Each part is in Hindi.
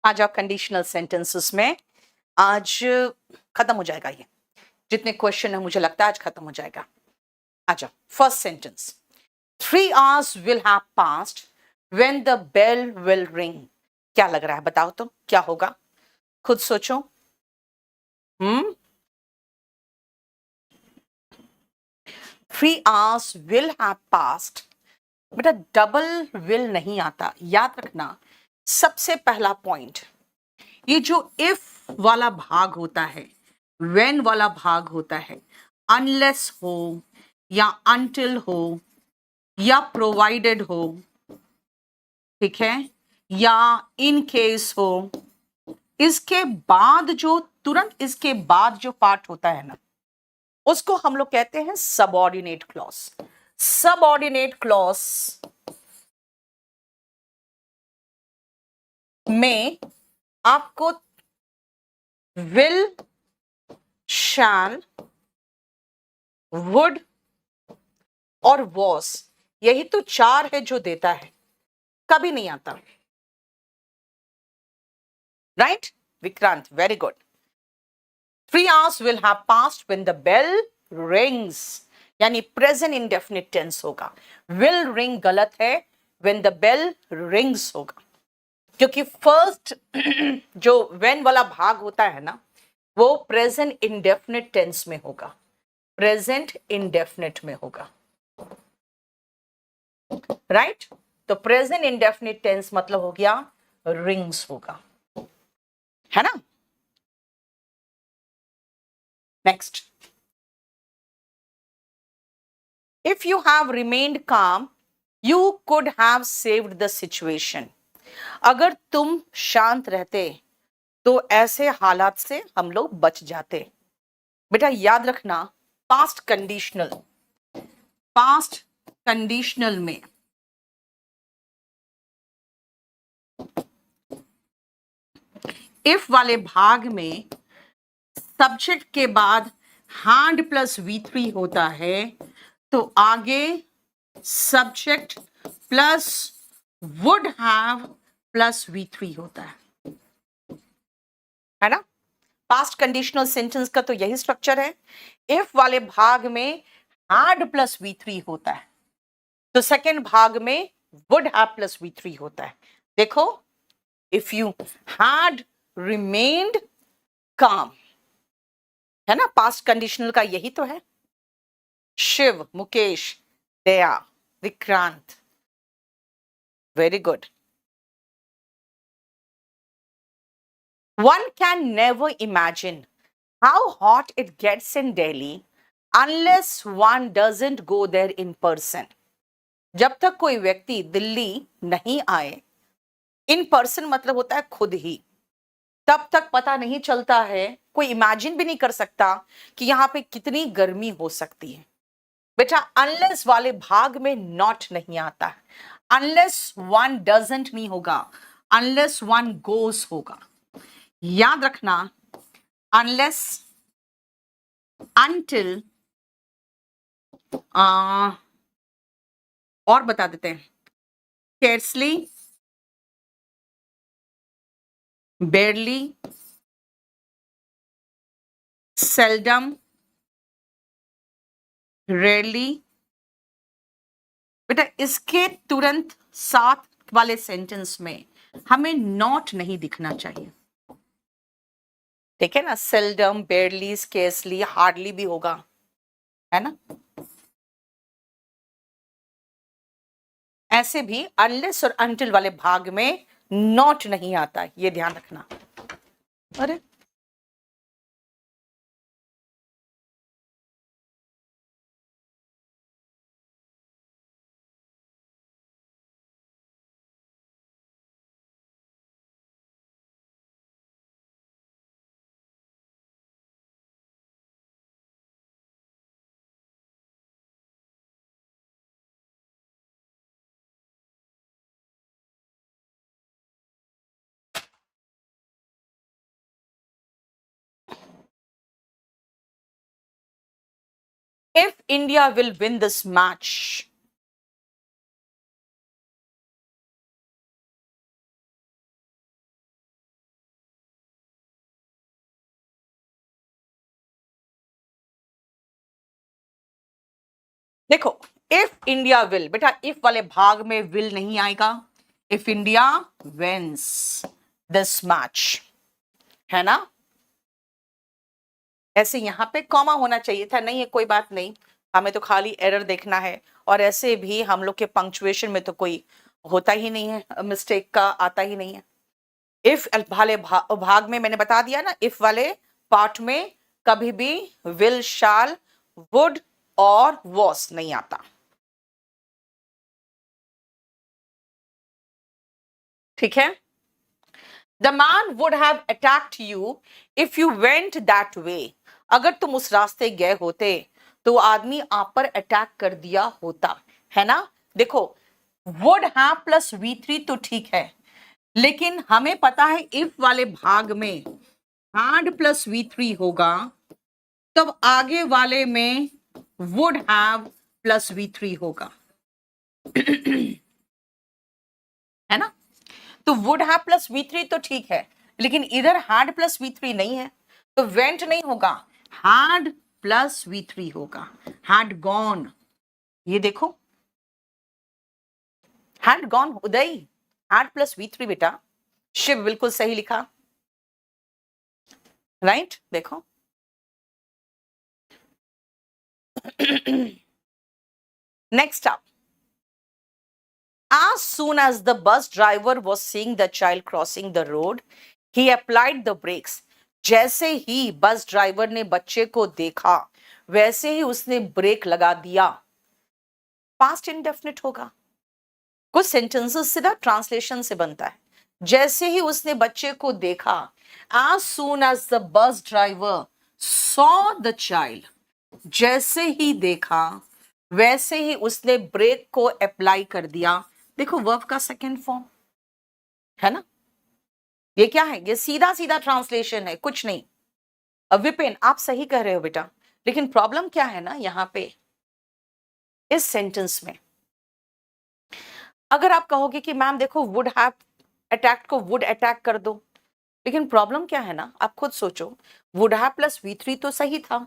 आ जाओ कंडीशनल सेंटेंसेस में। आज खत्म हो जाएगा ये, जितने क्वेश्चन है मुझे लगता है आज खत्म हो जाएगा। आ जाओ first sentence, 3 hours will have passed when the bell will ring। क्या लग रहा है बताओ तुम, क्या होगा? खुद सोचो। 3 hours will have passed। बेटा डबल विल नहीं आता, याद रखना। सबसे पहला पॉइंट, ये जो इफ वाला भाग होता है, व्हेन वाला भाग होता है, अनलेस हो या अनटिल हो या प्रोवाइडेड हो, ठीक है, या इन केस हो, इसके बाद जो तुरंत इसके बाद जो पार्ट होता है ना, उसको हम लोग कहते हैं सबऑर्डिनेट क्लॉज। सबऑर्डिनेट क्लॉज में आपको विल, शैल, वुड और वॉस, यही तो चार है जो देता है, कभी नहीं आता। Right Vikrant, very good. 3 hours will have passed when the bell rings, यानी प्रेजेंट इंडेफिनिट टेंस होगा। will ring गलत है, when the bell rings होगा, क्योंकि फर्स्ट जो when वाला भाग होता है ना, वो प्रेजेंट इंडेफिनिट टेंस में होगा, प्रेजेंट इंडेफिनिट में होगा। राइट तो प्रेजेंट इंडेफिनिट टेंस मतलब हो गया रिंग्स होगा, है ना। Next, if you have remained calm you could have saved the situation. अगर तुम शांत रहते तो ऐसे हालात से हम लोग बच जाते। बेटा याद रखना, पास्ट कंडीशनल, पास्ट कंडीशनल में इफ वाले भाग में सब्जेक्ट के बाद हैड प्लस V3 होता है, तो आगे subject plus would have plus V3 होता है ना। पास्ट कंडीशनल सेंटेंस का तो यही स्ट्रक्चर है। इफ वाले भाग में हैड प्लस V3 होता है, तो सेकेंड भाग में वुड हैव प्लस V3 होता है। देखो, इफ यू हैड रिमेन्ड काम, है ना, पास्ट कंडीशनल का यही तो है। Shiv, Mukesh, Daya, Vikrant, very good. One can never imagine how hot it gets in Delhi unless one doesn't go there in person। जब तक कोई व्यक्ति दिल्ली नहीं आए, इन पर्सन मतलब होता है खुद ही, तब तक पता नहीं चलता है, कोई इमेजिन भी नहीं कर सकता कि यहाँ पे कितनी गर्मी हो सकती है। बेटा अनलेस वाले भाग में नॉट नहीं आता है, अनलेस वन डजंट नहीं होगा, अनलेस वन गोस होगा। याद रखना, अनलेस, अनटिल, और बता देते हैं, स्केर्सली, बेरली, सेल्डम, रेयरली। बेटा इसके तुरंत साथ वाले सेंटेंस में हमें नॉट नहीं दिखना चाहिए, ठीक है ना। सेल्डम, बेरली, स्केर्सली, हार्डली भी होगा, है ना। ऐसे भी अनलेस और अनटिल वाले भाग में नॉट नहीं आता, ये ध्यान रखना। अरे if India will win this match, देखो, इफ इंडिया विल, बेटा इफ वाले भाग में विल नहीं आएगा। If India wins this match, है ना, ऐसे यहां पे कॉमा होना चाहिए था, नहीं है कोई बात नहीं, हमें तो खाली एरर देखना है। और ऐसे भी हम लोग के पंक्चुएशन में तो कोई होता ही नहीं है, मिस्टेक का आता ही नहीं है। इफ वाले भाग में मैंने बता दिया ना, इफ वाले पार्ट में कभी भी विल, शाल, वुड और वॉस नहीं आता। ठीक है। The man would have attacked you if you went that way. अगर तुम उस रास्ते गए होते तो आदमी आप पर अटैक कर दिया होता, है ना। देखो, वुड हैव प्लस V3 तो ठीक है, लेकिन हमें पता है इफ वाले भाग में हैड प्लस V3 होगा, तब आगे वाले में वुड हैव प्लस V3 होगा, है ना। तो वुड हैव प्लस V3 तो ठीक है, लेकिन इधर हैड प्लस V3 नहीं है, तो वेंट नहीं होगा, हैड प्लस V3 होगा, हैड गॉन। ये देखो, had gone, Uday, had plus V3 बेटा। शिव बिल्कुल सही लिखा, राइट। देखो next up, as soon as the bus driver was seeing the child crossing the road, he applied the brakes. जैसे ही बस ड्राइवर ने बच्चे को देखा, वैसे ही उसने ब्रेक लगा दिया। पास्ट इंडेफिनिट होगा। कुछ सेंटेंसेस सीधा ट्रांसलेशन से बनता है। जैसे ही उसने बच्चे को देखा, as soon as the bus driver saw the child, जैसे ही देखा वैसे ही उसने ब्रेक को अप्लाई कर दिया। देखो वर्ब का सेकेंड फॉर्म, है ना। ये क्या है, ये सीधा सीधा ट्रांसलेशन है, कुछ नहीं। अब विपिन आप सही कह रहे हो बेटा, लेकिन प्रॉब्लम क्या है ना, यहां पे इस सेंटेंस में अगर आप कहोगे कि मैम देखो वुड हैव अटैक को वुड अटैक कर दो, लेकिन प्रॉब्लम क्या है ना, आप खुद सोचो, वुड हैव प्लस V3 तो सही था।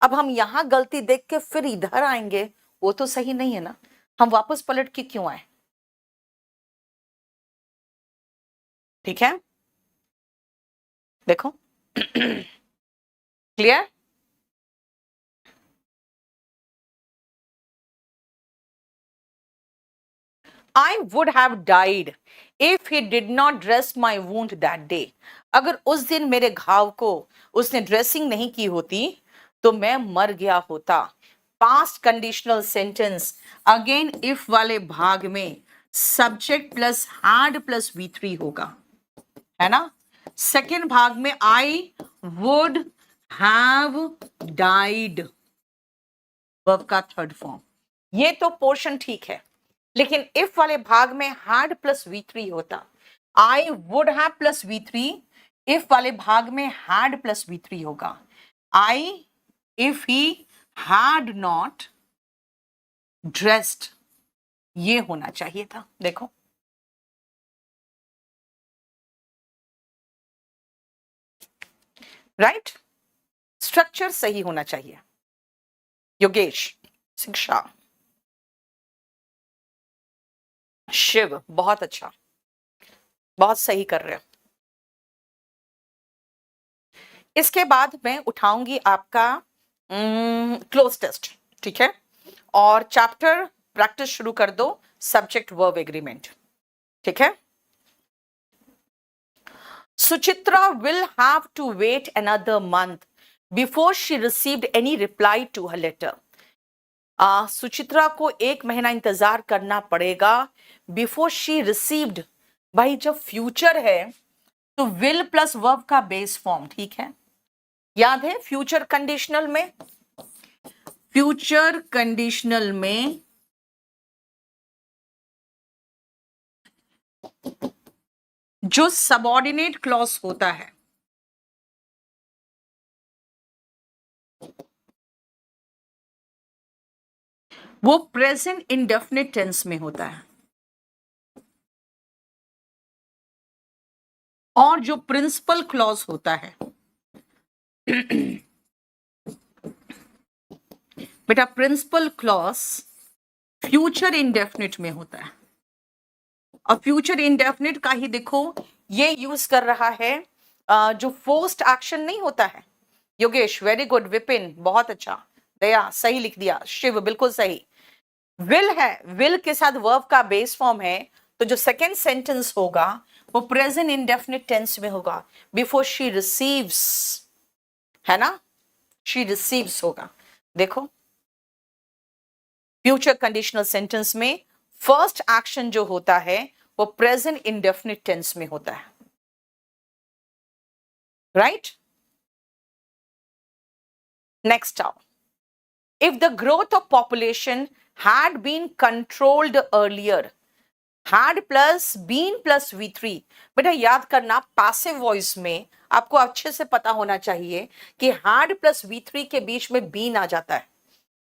अब हम यहां गलती देख के फिर इधर आएंगे, वो तो सही नहीं है ना। हम वापस पलट के क्यों आए। ठीक है, देखो clear. I would have died if he did not dress my wound that day. अगर उस दिन मेरे घाव को उसने ड्रेसिंग नहीं की होती तो मैं मर गया होता। Past conditional sentence, again if वाले भाग में subject plus had plus V3 होगा, है ना। सेकेंड भाग में आई वुड हैव डाइड, वर्ब का थर्ड फॉर्म। ये तो पोर्शन ठीक है, लेकिन इफ वाले भाग में हैड प्लस V3 होता। I would have plus V3, if वाले भाग में हैड प्लस V3 होगा। I if he had not dressed, ये होना चाहिए था। देखो राइट, स्ट्रक्चर सही होना चाहिए। योगेश, शिक्षा, शिव बहुत अच्छा, बहुत सही कर रहे हो। इसके बाद मैं उठाऊंगी आपका क्लोज टेस्ट, ठीक है, और चैप्टर प्रैक्टिस शुरू कर दो, सब्जेक्ट वर्ब एग्रीमेंट, ठीक है। Suchitra will have to wait another month before she received any reply to her letter. Suchitra को 1 महीना इंतजार करना पड़ेगा बिफोर शी रिसीव्ड। भाई जब फ्यूचर है तो विल प्लस वर्ब का बेस फॉर्म, ठीक है, याद है। फ्यूचर कंडीशनल में, फ्यूचर कंडीशनल में जो सबऑर्डिनेट क्लॉज होता है वो प्रेजेंट इंडेफिनिट टेंस में होता है, और जो प्रिंसिपल क्लॉज होता है बेटा प्रिंसिपल क्लॉज फ्यूचर इंडेफिनिट में होता है, और फ्यूचर इंडेफिनिट का ही देखो ये यूज कर रहा है जो फोर्स्ड एक्शन नहीं होता है। योगेश वेरी गुड, विपिन बहुत अच्छा, दया सही लिख दिया, शिव बिल्कुल सही। विल है, विल के साथ वर्ब का बेस फॉर्म है, तो जो सेकेंड सेंटेंस होगा वो प्रेजेंट इंडेफिनिट टेंस में होगा, बिफोर शी रिसीव्स, है ना, शी रिसीव्स होगा। देखो फ्यूचर कंडीशनल सेंटेंस में फर्स्ट एक्शन जो होता है वो प्रेजेंट इंडेफिनिट टेंस में होता है, राइट। नेक्स्ट आओ, if the growth of population had been controlled earlier, had plus been plus v3, बेटा याद करना पैसिव वॉइस में आपको अच्छे से पता होना चाहिए कि had plus v3 के बीच में been आ जाता है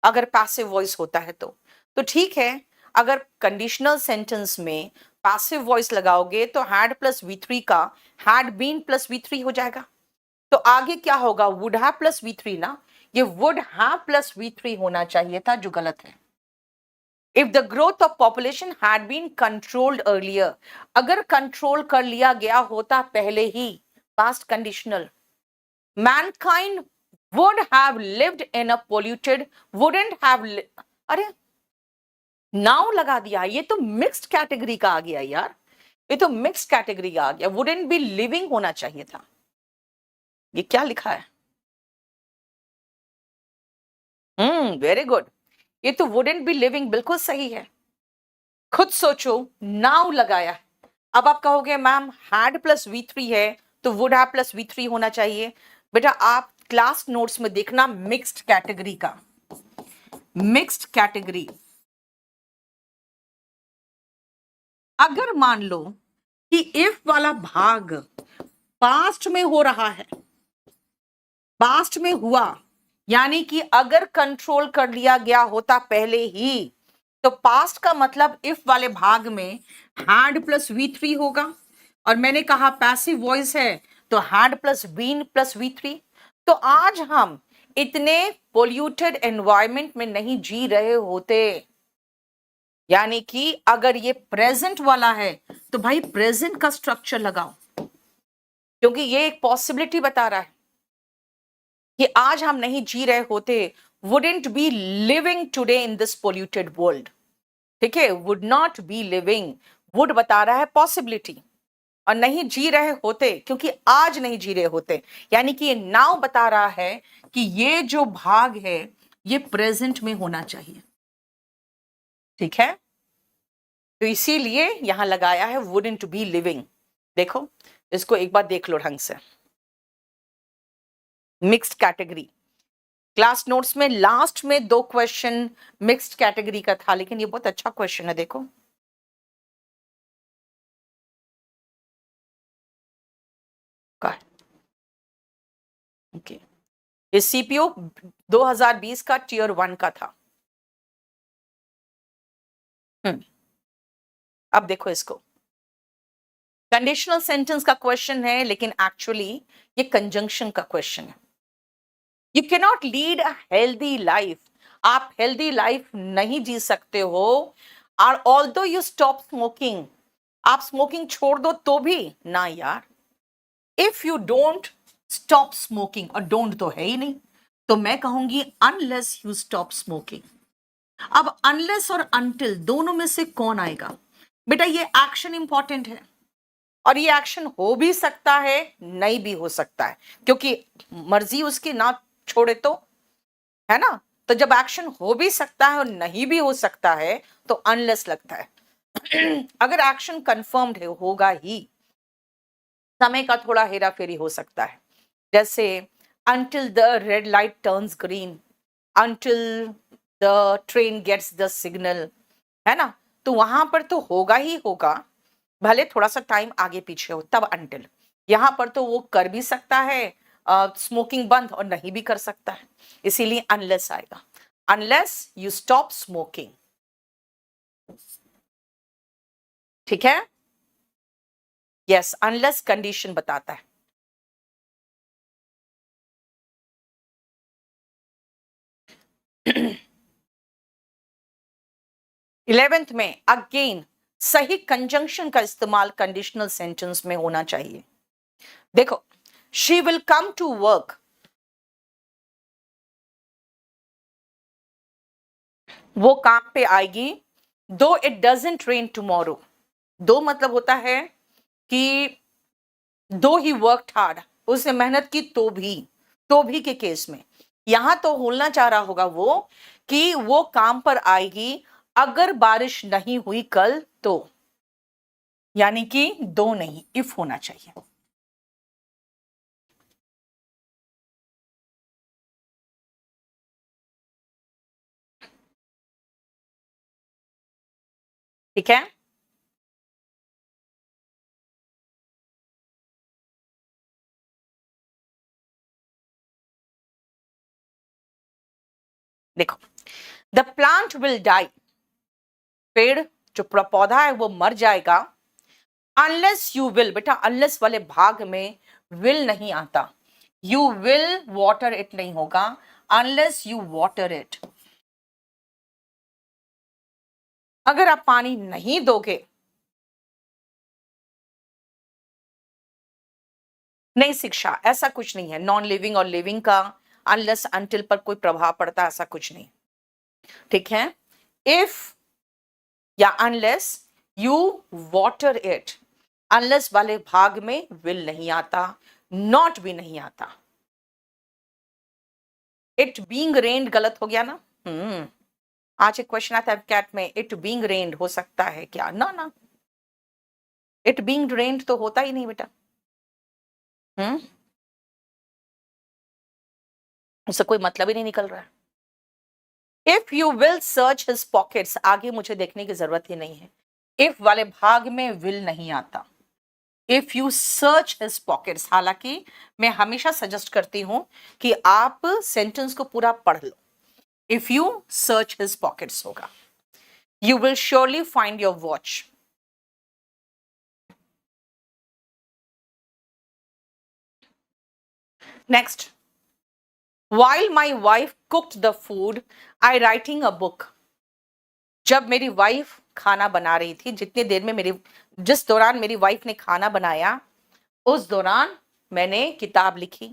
अगर पैसिव वॉइस होता है तो ठीक है। अगर कंडीशनल सेंटेंस में पैसिव वॉइस लगाओगे तो had plus v3 का had been plus v3 हो जाएगा, तो आगे क्या होगा, would have plus v3 ना, ये would have plus v3 होना चाहिए था, जो गलत है। If the growth of population had been controlled earlier, अगर कंट्रोल कर लिया गया होता पहले ही, past conditional, mankind would have lived in a polluted, wouldn't have अरे नाउ लगा दिया, ये तो मिक्स्ड कैटेगरी का आ गया यार, ये तो मिक्स्ड कैटेगरी का आ गया, wouldn't be living होना चाहिए था। ये क्या लिखा है? वेरी गुड, ये तो वुडंट बी लिविंग बिल्कुल सही है। खुद सोचो, नाउ लगाया, अब आप कहोगे मैम हैड प्लस v3 है तो वुड हैव प्लस v3 होना चाहिए। बेटा आप क्लास नोट्स में देखना मिक्स्ड कैटेगरी का, मिक्स्ड कैटेगरी। अगर मान लो कि इफ वाला भाग पास्ट में हो रहा है, पास्ट में हुआ, यानी कि अगर कंट्रोल कर लिया गया होता पहले ही, तो पास्ट का मतलब इफ वाले भाग में हैड प्लस v3 होगा, और मैंने कहा पैसिव वॉइस है तो had plus been plus v3। तो आज हम इतने पोल्यूटेड एनवायरमेंट में नहीं जी रहे होते, यानी कि अगर ये प्रेजेंट वाला है तो भाई प्रेजेंट का स्ट्रक्चर लगाओ, क्योंकि ये एक पॉसिबिलिटी बता रहा है कि आज हम नहीं जी रहे होते, wouldn't be living today in this polluted world, ठीक है, would not be living, would बता रहा है पॉसिबिलिटी, और नहीं जी रहे होते क्योंकि आज नहीं जी रहे होते, यानी कि ये नाउ बता रहा है कि ये जो भाग है ये प्रेजेंट में होना चाहिए, ठीक है, तो इसीलिए यहां लगाया है wouldn't be living। देखो इसको एक बार देख लो ढंग से, मिक्स्ड कैटेगरी। क्लास नोट्स में लास्ट में 2 क्वेश्चन मिक्स्ड कैटेगरी का था, लेकिन ये बहुत अच्छा क्वेश्चन है, देखो ओके। ये सीपीओ 2020 का टियर 1 का था। अब देखो इसको, कंडीशनल सेंटेंस का क्वेश्चन है, लेकिन एक्चुअली ये कंजंक्शन का क्वेश्चन है। You can not lead a healthy life, आप हेल्दी लाइफ नहीं जी सकते हो, और ऑल्दो यू स्टॉप स्मोकिंग, आप स्मोकिंग छोड़ दो तो भी ना यार, if you don't stop smoking, और डोंट तो है ही नहीं, तो मैं कहूंगी अनलेस यू स्टॉप स्मोकिंग। अब अनलेस और अनटिल दोनों में से कौन आएगा? बेटा ये एक्शन इंपॉर्टेंट है, और ये एक्शन हो भी सकता है नहीं भी हो सकता है, क्योंकि मर्जी उसकी ना छोड़े तो, है ना, तो जब एक्शन हो भी सकता है और नहीं भी हो सकता है तो अनलेस लगता है। अगर एक्शन कंफर्म्ड है होगा ही, समय का थोड़ा हेरा फेरी हो सकता है, जैसे until the red light turns green, until the train gets the signal, है ना, तो वहां पर तो होगा ही होगा, भले थोड़ा सा टाइम आगे पीछे हो तब until, यहां पर तो वो कर भी सकता है स्मोकिंग बंद और नहीं भी कर सकता है, इसीलिए अनलेस आएगा, अनलेस यू स्टॉप स्मोकिंग, ठीक है, यस अनलेस कंडीशन बताता है। 11th में अगेन सही कंजंक्शन का इस्तेमाल कंडीशनल सेंटेंस में होना चाहिए। देखो, she will come to work, वो काम पे आएगी, दो इट डजंट रेन टुमारो। दो मतलब होता है कि दो ही वर्कड हार्ड, उसने मेहनत की तो भी के केस में यहां तो बोलना चाह रहा होगा वो कि वो काम पर आएगी अगर बारिश नहीं हुई कल तो, यानी कि दो नहीं, इफ होना चाहिए। ठीक है, देखो, द प्लांट विल डाई, पेड़ जो पौधा है वो मर जाएगा, अनलेस यू विल, बेटा अनलेस वाले भाग में विल नहीं आता, यू विल वाटर इट नहीं होगा, अनलेस यू वाटर इट। अगर आप पानी नहीं दोगे, नहीं शिक्षा, ऐसा कुछ नहीं है, नॉन लिविंग और लिविंग का अनलेस अनटिल पर कोई प्रभाव पड़ता, ऐसा कुछ नहीं। ठीक है, इफ या unless you water it, unless वाले भाग में विल नहीं आता, नॉट भी नहीं आता। इट बीइंग रेन्ड गलत हो गया ना। आज एक क्वेश्चन आता है कैट में, इट बीइंग रेन्ड हो सकता है क्या? ना ना, इट बीइंग रेन्ड तो होता ही नहीं बेटा। उससे कोई मतलब ही नहीं निकल रहा है। If you will search his pockets, आगे मुझे देखने की जरूरत ही नहीं है, इफ वाले भाग में विल नहीं आता। If you search his pockets, हालांकि मैं हमेशा सजेस्ट करती हूं कि आप सेंटेंस को पूरा पढ़ लो। If you search his pockets होगा, you will surely find your watch. Next, while my wife cooked the food, I writing a book. जब मेरी वाइफ खाना बना रही थी, जितनी देर में जिस दौरान मेरी वाइफ ने खाना बनाया, उस दौरान मैंने किताब लिखी।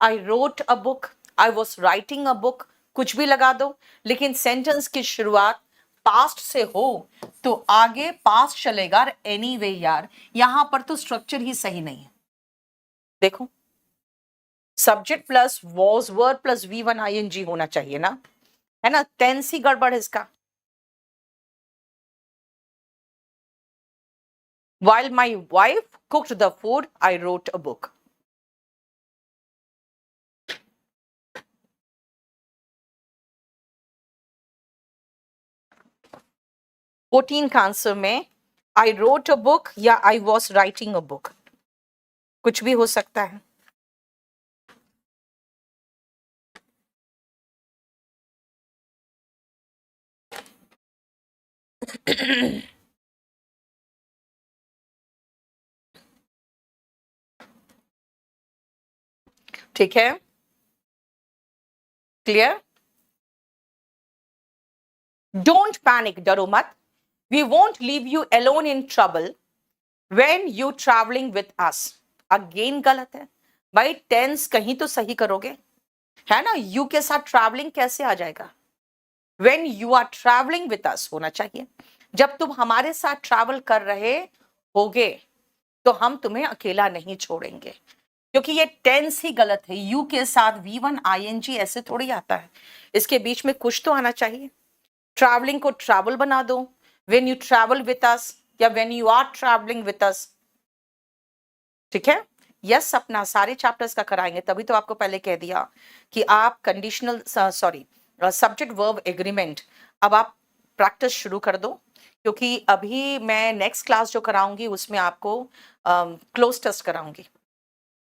I wrote a book, I was writing a book, कुछ भी लगा दो, लेकिन सेंटेंस की शुरुआत पास्ट से हो तो आगे पास्ट चलेगा एनीवे यार, यहां पर तो स्ट्रक्चर ही सही नहीं है। देखो, subject plus was verb plus V1 ING होना चाहिए ना, है ना, टेंस ही गड़बड़ है इसका। While my wife cooked the food, I wrote a book. Fourteen का आंसर में I wrote a book या I was writing a book, कुछ भी हो सकता है। ठीक है, क्लियर? डोंट पैनिक, डरो मत। We won't leave you alone in trouble when you travelling with us. Again गलत है भाई, टेंस कहीं तो सही करोगे, है ना। यू के साथ ट्रैवलिंग कैसे आ जाएगा? When you are travelling with us होना चाहिए। जब तुम हमारे साथ ट्रैवल कर रहे होगे तो हम तुम्हें अकेला नहीं छोड़ेंगे, क्योंकि ये टेंस ही गलत है। यू के साथ V1 ING ऐसे थोड़ी आता है, इसके बीच में कुछ तो आना चाहिए। ट्रैवलिंग को ट्रैवल बना दो, when you travel with us या when you are travelling with us. ठीक है, यस अपना सारे चैप्टर्स का कराएंगे, तभी तो आपको पहले कह दिया कि आप conditional sorry subject verb agreement अब आप प्रैक्टिस शुरू कर दो, क्योंकि अभी मैं नेक्स्ट क्लास जो कराऊंगी उसमें आपको क्लोज टेस्ट कराऊंगी।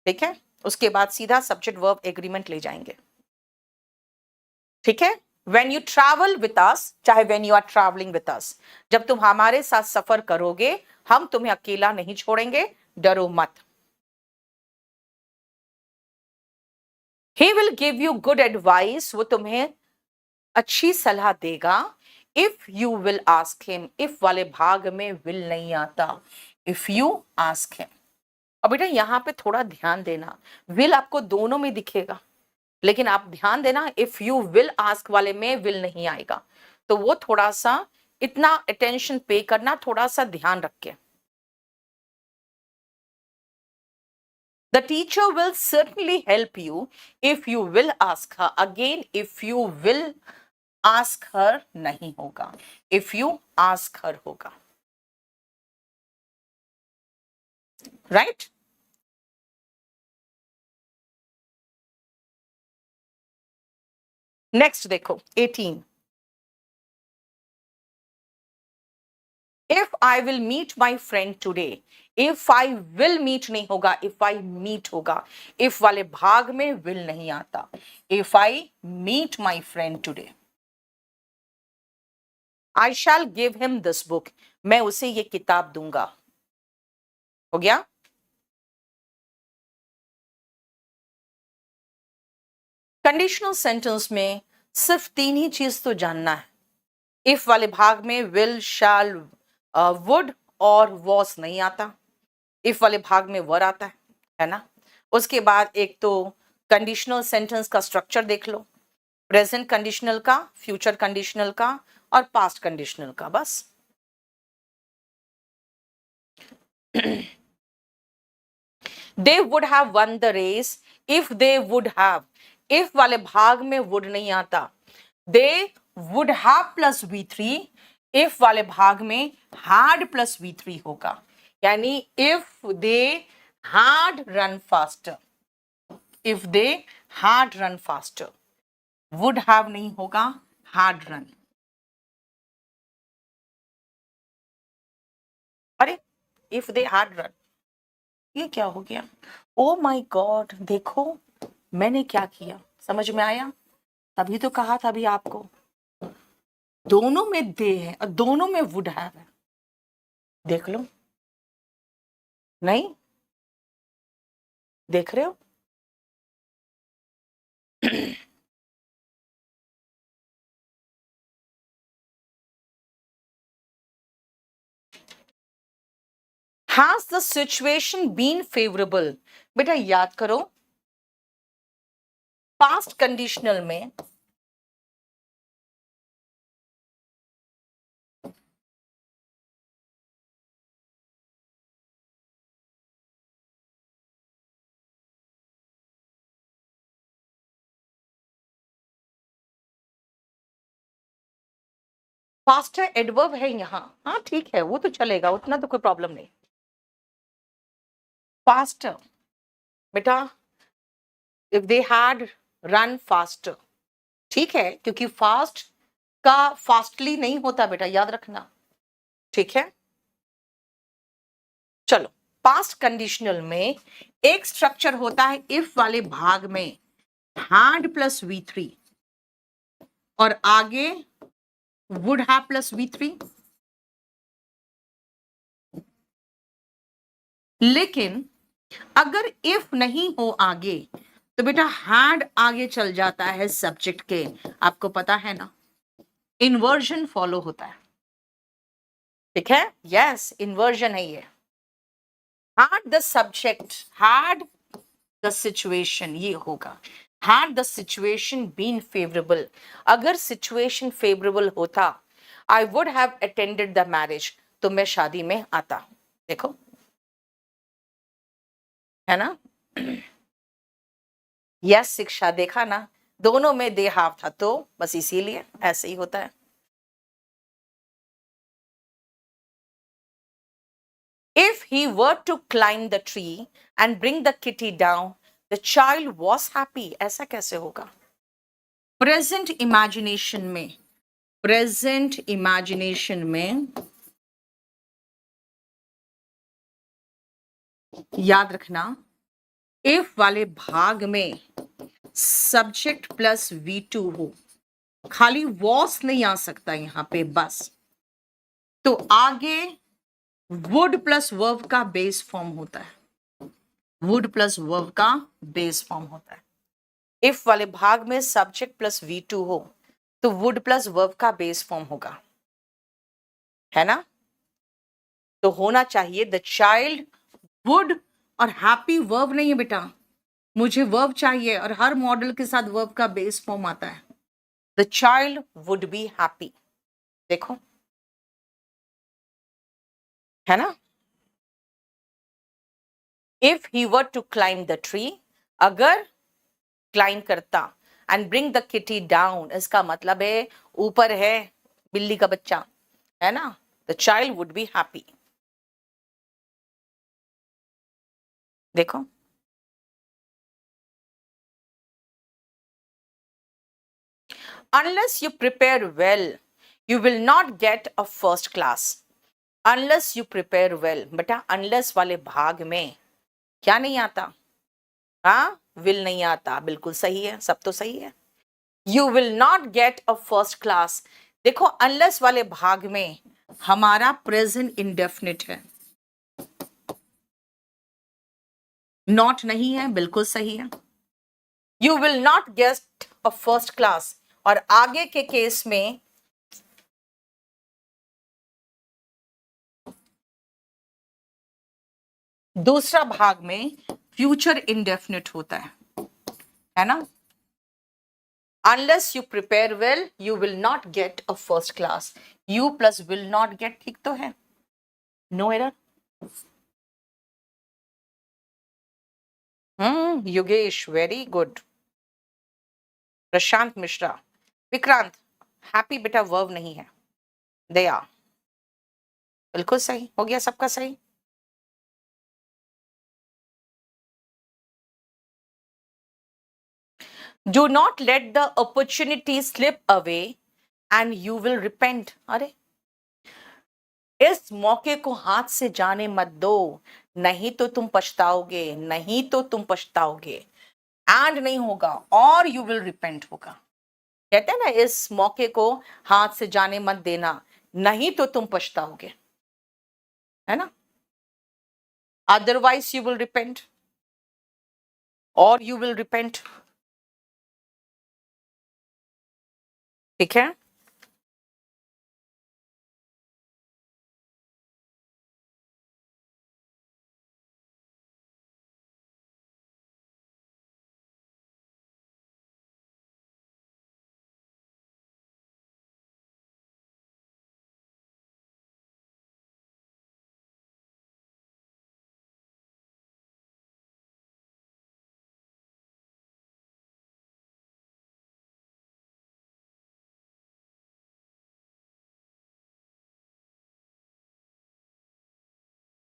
ठीक है, उसके बाद सीधा सब्जेक्ट वर्ब एग्रीमेंट ले जाएंगे। ठीक है, when you travel with us, चाहे when you are travelling with us, जब तुम हमारे साथ सफर करोगे हम तुम्हें अकेला नहीं छोड़ेंगे, डरो मत। He will give you good advice, वो तुम्हें अच्छी सलाह देगा। If you will ask him, if वाले भाग में विल नहीं आता, इफ यू आस्क हिम। और बेटा यहां पे थोड़ा ध्यान देना, विल आपको दोनों में दिखेगा, लेकिन आप ध्यान देना इफ यू विल आस्क वाले में विल नहीं आएगा, तो वो थोड़ा सा इतना अटेंशन पे करना, थोड़ा सा ध्यान रख के। The teacher will certainly help you if you will ask her. Again, if you will ask her नहीं होगा, if you ask her होगा, right? Next देखो 18. If I will meet my friend today, if I will meet नहीं होगा, if I meet होगा, if वाले भाग में will नहीं आता, if I meet my friend today, I shall give him this book, मैं उसे ये किताब दूंगा, हो गया? कंडीशनल सेंटेंस में सिर्फ तीन ही चीज तो जानना है। इफ वाले भाग में विल, शैल, वुड और वॉस नहीं आता, इफ वाले भाग में वर आता है ना। उसके बाद एक तो कंडीशनल सेंटेंस का स्ट्रक्चर देख लो, प्रेजेंट कंडीशनल का, फ्यूचर कंडीशनल का और पास्ट कंडीशनल का, बस। They would have won the race if they would have, if वाले भाग में would नहीं आता, they would have plus V3, if वाले भाग में had plus V3 होगा, यानी if they had run faster, if they had run faster, would have नहीं होगा, had run। अरे if they had run, ये क्या हो गया? ओ माय गॉड, देखो मैंने क्या किया, समझ में आया? तभी तो कहा था अभी आपको, दोनों में दे है और दोनों में वुड हैव है, देख लो। नहीं देख रहे हो? Has the situation been favorable? बेटा याद करो, पास्ट कंडीशनल में पास्ट है, एडवर्ब है यहाँ, हाँ ठीक है, वो तो चलेगा, उतना तो कोई प्रॉब्लम नहीं। फास्ट बेटा, if they had run fast, ठीक है, क्योंकि फास्ट का फास्टली नहीं होता बेटा, याद रखना, ठीक है। चलो, पास्ट कंडीशनल में एक स्ट्रक्चर होता है इफ वाले भाग में हैड प्लस V3 और आगे वुड हैव प्लस V3, लेकिन अगर इफ नहीं हो आगे तो बेटा हैड आगे चल जाता है सब्जेक्ट के, आपको पता है ना, इन्वर्जन फॉलो होता है, ठीक है, यस इन्वर्जन है ये। Had the subject, had the situation, ये होगा had the situation been favourable, अगर सिचुएशन फेवरेबल होता, I would have attended the marriage, तो मैं शादी में आता, देखो है ना। यस शिक्षा, देखा ना, दोनों में दे हाफ था, तो बस इसीलिए ऐसे ही होता है। If he were to climb the tree and bring the kitty down, the child was happy, ऐसा कैसे होगा? प्रेजेंट इमेजिनेशन में, प्रेजेंट इमेजिनेशन में याद रखना, इफ वाले भाग में सब्जेक्ट प्लस V2 हो, खाली वॉस नहीं आ सकता यहां पे, बस, तो आगे वुड प्लस वर्ब का बेस फॉर्म होता है, वुड प्लस वर्ब का बेस फॉर्म होता है। इफ वाले भाग में सब्जेक्ट प्लस V2 हो तो वुड प्लस वर्ब का बेस फॉर्म होगा, है ना? तो होना चाहिए द चाइल्ड वुड, और हैप्पी वर्ब नहीं है बेटा, मुझे वर्ब चाहिए और हर मॉडल के साथ वर्ब का बेस फॉर्म आता है। The child would be happy, देखो, है ना? If he were to climb the tree, अगर क्लाइम करता, and bring the kitty down, इसका मतलब है ऊपर है बिल्ली का बच्चा, है ना? The child would be happy. देखो, unless you prepare well you will not get a first class। unless you prepare well, बेटा unless वाले भाग में क्या नहीं आता? हाँ, will नहीं आता, बिल्कुल सही है, सब तो सही है। You will not get a first class, देखो unless वाले भाग में हमारा प्रेजेंट इंडेफिनिट है, नॉट नहीं है, बिल्कुल सही है। You will not get a first class, और आगे के केस में दूसरा भाग में फ्यूचर इंडेफिनिट होता है ना? Unless you prepare well, you will not get a first class। You plus will not get, ठीक तो है, no error। Yogesh very good. Prashant Mishra, Vikrant, happy बेटा वर्ब नहीं है। दया, बिल्कुल सही, हो गया सबका सही। Do not let the opportunity slip away and you will repent। अरे, इस मौके को हाथ से जाने मत दो, नहीं तो तुम पछताओगे, नहीं तो तुम पछताओगे, एंड नहीं होगा और यू विल रिपेंट होगा। कहते हैं ना, इस मौके को हाथ से जाने मत देना, नहीं तो तुम पछताओगे, है ना? अदरवाइज यू विल रिपेंट और यू विल रिपेंट, ठीक है?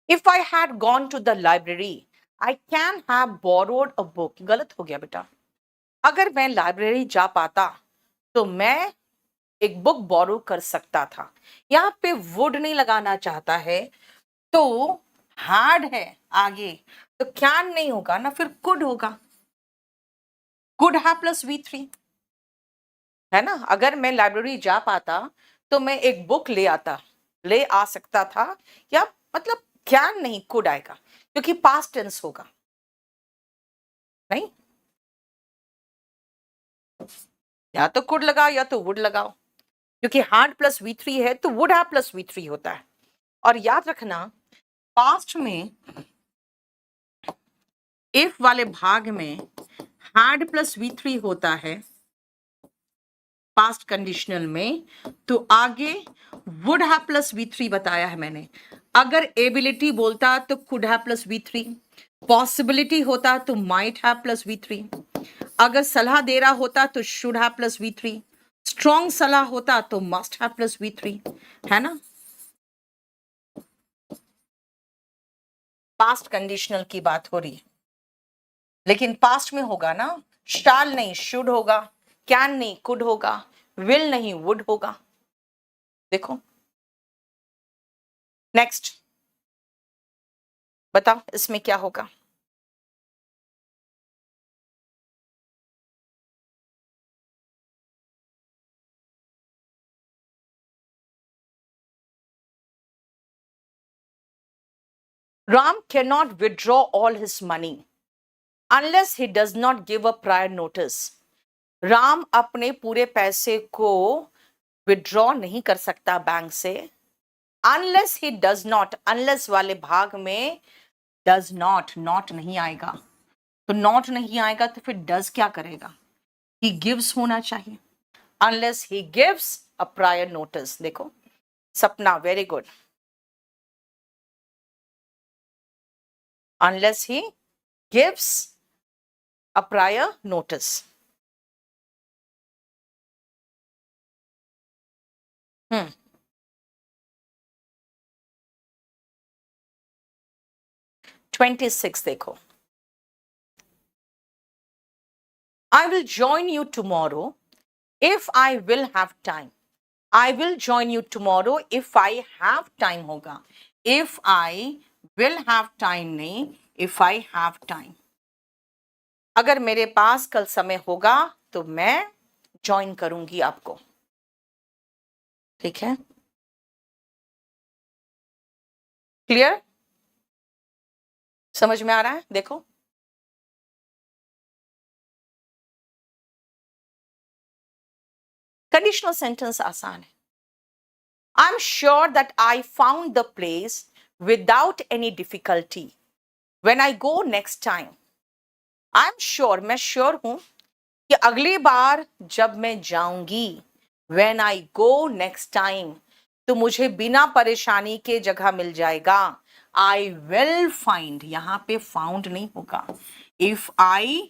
If I had gone to the library I can have borrowed a book, गलत हो गया बेटा। अगर मैं लाइब्रेरी जा पाता तो मैं एक बुक बोरो कर सकता था। यहाँ पे वुड नहीं लगाना चाहता है, तो हार्ड है आगे, तो कैन नहीं होगा ना, फिर कुड होगा। कुड हैव प्लस V3, है ना? अगर मैं लाइब्रेरी जा पाता तो मैं एक बुक ले आ सकता था, या मतलब कैन नहीं, कुड आएगा, क्योंकि पास्ट टेंस होगा, नहीं? या तो कुड लगाओ या तो वुड लगाओ, क्योंकि हार्ड प्लस V3 है तो वुड हैव प्लस V3 होता है। और याद रखना, पास्ट में इफ वाले भाग में हैड प्लस V3 होता है पास्ट कंडीशनल में, तो आगे वुड हैव प्लस V3 बताया है मैंने। अगर एबिलिटी बोलता तो could have plus V3, possibility होता तो माइट हैव प्लस V3, अगर सलाह दे रहा होता तो should have plus V3, strong सलाह होता तो मस्ट हैव प्लस V3, है ना? पास्ट कंडीशनल की बात हो रही है, लेकिन पास्ट में होगा ना, शाल नहीं शुड होगा, कैन नहीं कुड होगा, विल नहीं वुड होगा। देखो, नेक्स्ट बताओ इसमें क्या होगा? Ram cannot withdraw all his money unless he does not give a prior notice। Ram अपने पूरे पैसे को विड्रॉ नहीं कर सकता बैंक से, unless he does not, unless वाले भाग में डज नॉट, नॉट नहीं आएगा, तो नॉट नहीं आएगा तो फिर डज क्या करेगा, ही गिव्स होना चाहिए, unless he gives a prior notice. देखो सपना, very good, unless he gives a prior notice. 26 देखो, I will join you tomorrow if I will have time. I will join you tomorrow if I have time होगा, if I will have time नहीं, if I have time। अगर मेरे पास कल समय होगा तो मैं ज्वाइन करूंगी आपको। ठीक है, क्लियर, समझ में आ रहा है? देखो कंडीशनल सेंटेंस आसान है। I am sure that I found the place without any difficulty when I go next time. I am sure, मैं श्योर हूं कि अगली बार जब मैं जाऊंगी, when I go next time, तो मुझे बिना परेशानी के जगह मिल जाएगा। आई विल फाइंड, यहां पे फाउंड नहीं होगा, if I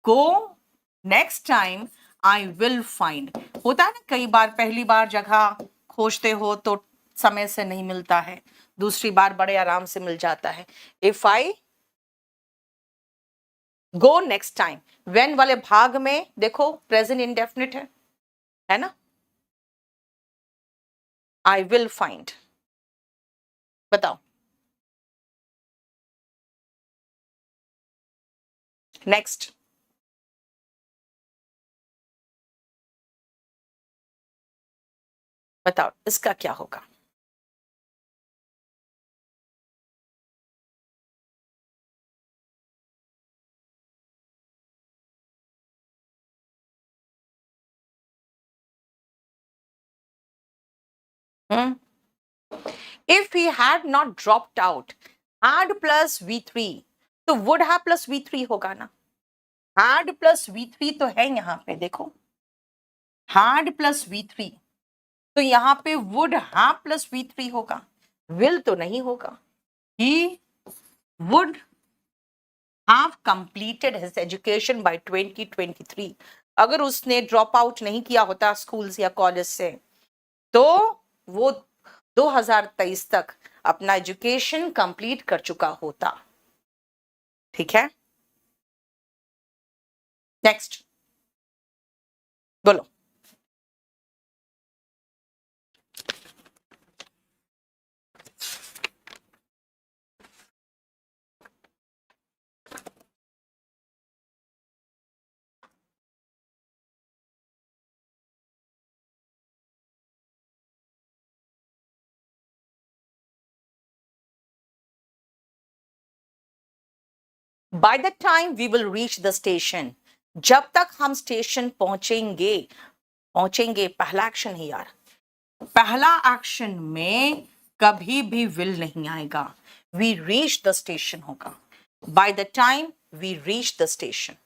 go next time I will find. होता है ना कई बार, पहली बार जगह खोजते हो तो समय से नहीं मिलता है, दूसरी बार बड़े आराम से मिल जाता है। If I go next time, when वाले भाग में देखो प्रेजेंट इंडेफिनिट है ना, आई विल फाइंड। बताओ नेक्स्ट, बताओ इसका क्या होगा। If he had not dropped out, had plus V3 तो वुड हैव प्लस V3 होगा ना, हैड प्लस V3 तो है यहां पे, देखो हैड प्लस V3, तो यहां पे वुड हैव प्लस V3 होगा, विल तो नहीं होगा। He would have completed his education by 2023, अगर उसने ड्रॉप आउट नहीं किया होता स्कूल या कॉलेज से, तो वो 2023 तक अपना एजुकेशन कंप्लीट कर चुका होता। ठीक है, नेक्स्ट बोलो। By the time we will reach the station, जब तक हम स्टेशन पहुंचेंगे, पहुंचेंगे पहला एक्शन है यार, पहला एक्शन में कभी भी विल नहीं आएगा, वी रीच द स्टेशन होगा। By the time we reach the station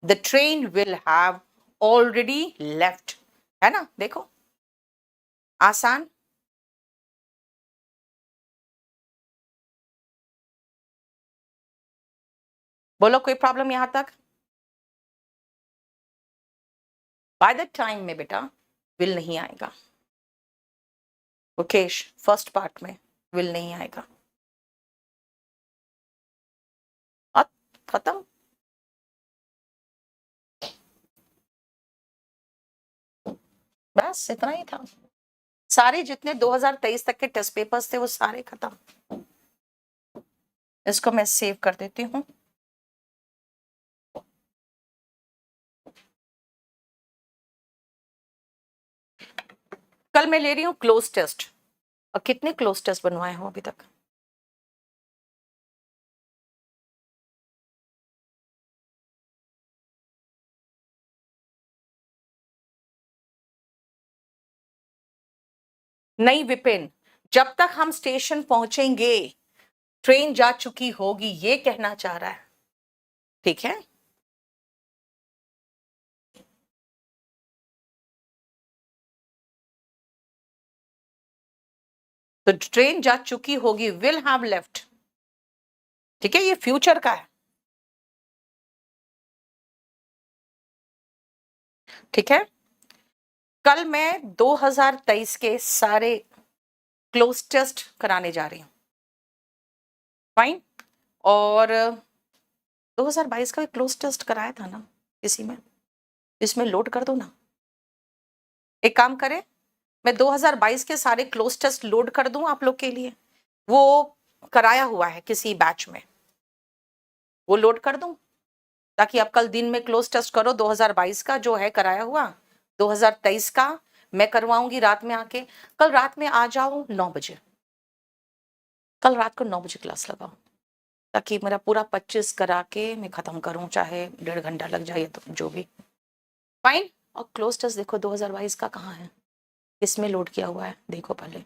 the train will have already left, है ना, देखो आसान। बोलो कोई प्रॉब्लम यहां तक? बाय द टाइम में बेटा विल नहीं आएगा, मुकेश फर्स्ट पार्ट में विल नहीं आएगा, और खत्म। बस इतना ही था, सारे जितने 2023 तक के टेस्ट पेपर्स थे वो सारे खत्म। इसको मैं सेव कर देती हूँ। कल मैं ले रही हूँ क्लोज टेस्ट, और कितने क्लोज टेस्ट बनवाए हो अभी तक? नहीं विपिन, जब तक हम स्टेशन पहुंचेंगे ट्रेन जा चुकी होगी, ये कहना चाह रहा है। ठीक है, तो ट्रेन जा चुकी होगी, विल हैव लेफ्ट। ठीक है, ये फ्यूचर का है। ठीक है, कल मैं 2023 के सारे क्लोज टेस्ट कराने जा रही हूं। फाइन। और 2022 का क्लोज टेस्ट कराया था ना किसी में, इसमें लोड कर दो ना। एक काम करें, मैं 2022 के सारे क्लोज टेस्ट लोड कर दूं आप लोग के लिए, वो कराया हुआ है किसी बैच में, वो लोड कर दूं ताकि आप कल दिन में क्लोज टेस्ट करो। 2022 का जो है कराया हुआ, 2023 का मैं करवाऊंगी रात में आके। कल रात में आ जाओ 9 बजे, कल रात को 9 बजे क्लास लगाओ, ताकि मेरा पूरा 25 करा के मैं खत्म करूं, चाहे 1.5 घंटा लग जाए तो जो भी। फाइन। और क्लोज टेस्ट देखो 2022 का कहाँ है, किसमें लोड किया हुआ है, देखो पहले।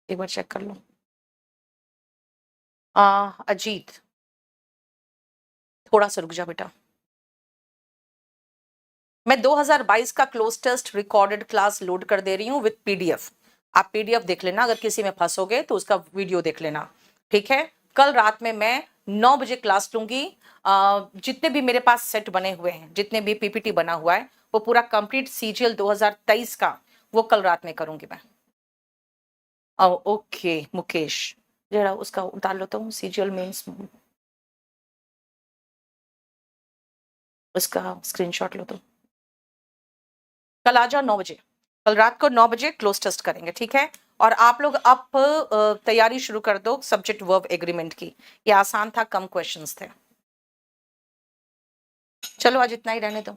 एक बार चेक कर लो। अजीत, थोड़ा सा रुक जा बेटा। मैं 2022 का cloze test recorded class load कर दे रही हूँ विद पीडीएफ। आप पीडीएफ देख लेना, अगर किसी में फंसोगे तो उसका वीडियो देख लेना। ठीक है, कल रात में मैं 9 बजे क्लास लूंगी। जितने भी मेरे पास सेट बने हुए हैं, जितने भी पीपीटी बना हुआ है, वो पूरा कंप्लीट सीजीएल 2023 का वो कल रात में करूंगी मैं। ओके मुकेश, जरा उसका उतार लेता हूँ, सीजीएल मेंस उसका स्क्रीनशॉट लो। तो कल आ जाओ 9 बजे, कल रात को 9 बजे क्लोज टेस्ट करेंगे। ठीक है, और आप लोग अब तैयारी शुरू कर दो सब्जेक्ट वर्ब एग्रीमेंट की। ये आसान था, कम क्वेश्चंस थे। चलो आज इतना ही रहने दो।